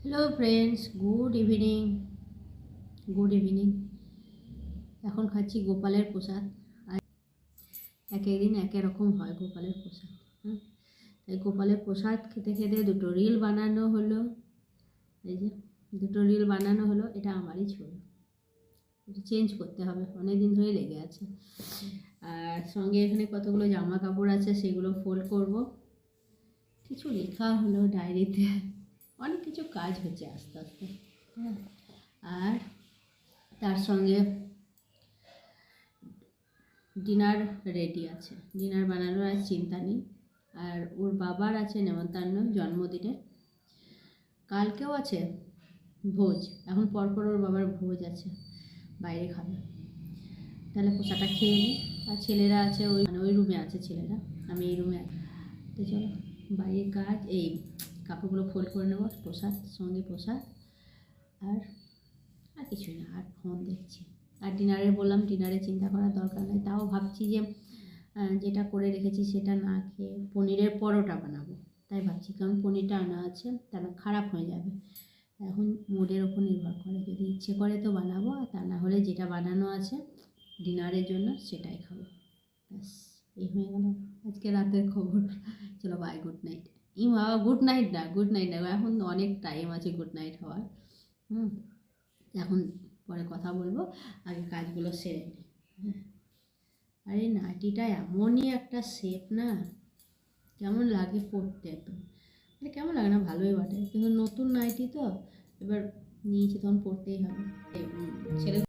Hello friends, good evening. এখন খাচ্ছি গোপালের প্রসাদ। আর এক একদিন এক এক রকম হয় গোপালের প্রসাদ। হ্যাঁ, তাই গোপালের প্রসাদ খেতে খেতে দুটো রিল বানানো হলো। এই যে দুটো রিল বানানো হলো, এটা আমারই ছবি। এটা চেঞ্জ করতে হবে, অনেক দিন ধরে লেগে আছে। আর সঙ্গে এখানে কতগুলো জামা কাপড় আছে, সেগুলো ফোল্ড করব। কিছু লেখা হলো ডায়েরিতে, অনেক কিছু কাজ হচ্ছে আস্তে আস্তে। হ্যাঁ, আর তার সঙ্গে ডিনার রেডি আছে, ডিনার বানানোর আর চিন্তা নেই। আর ওর বাবার আছে নেমন্তন্ন জন্মদিনে, কালকেও আছে ভোজ। এখন পরপর ওর বাবার ভোজ আছে, বাইরে খাবে। তাহলে পোষাটা খেয়ে নিই। আর ছেলেরা আছে ওই রুমে আছে ছেলেরা, আমি এই রুমে আছি। তো চলো বাইরের কাজ, এই কাপড়গুলো ফোল্ড করে নেবো, প্রসাদ সঙ্গে প্রসাদ। আর আর কিছুই না, আর ফোন দেখছি। আর ডিনারে বললাম, ডিনারে চিন্তা করার দরকার নেই। তাও ভাবছি যে যেটা করে রেখেছি সেটা না খেয়ে পনিরের পরোটা বানাবো, তাই ভাবছি। কারণ পনিরটা আনা আছে, তাহলে খারাপ হয়ে যাবে। এখন মুডের ওপর নির্ভর করে, যদি ইচ্ছে করে তো বানাবো, আর তা না হলে যেটা বানানো আছে ডিনারের জন্য সেটাই খাবো। ব্যাস, এই হয়ে গেল আজকে রাতের খবর। চলো বাই, গুড নাইট। বাবা, গুড নাইট না, এখন অনেক টাইম আছে গুড নাইট হওয়ার। এখন পরে কথা বলবো, আগে কাজগুলো সেরে নিই। আরে নাইটিটা এমনই একটা শেপ না, কেমন লাগে পরতে, একদম মানে কেমন লাগে না, ভালোই বটে, কিন্তু নতুন নাইটি তো এবার নিয়েছি, তখন পরতেই হবে। ছেলে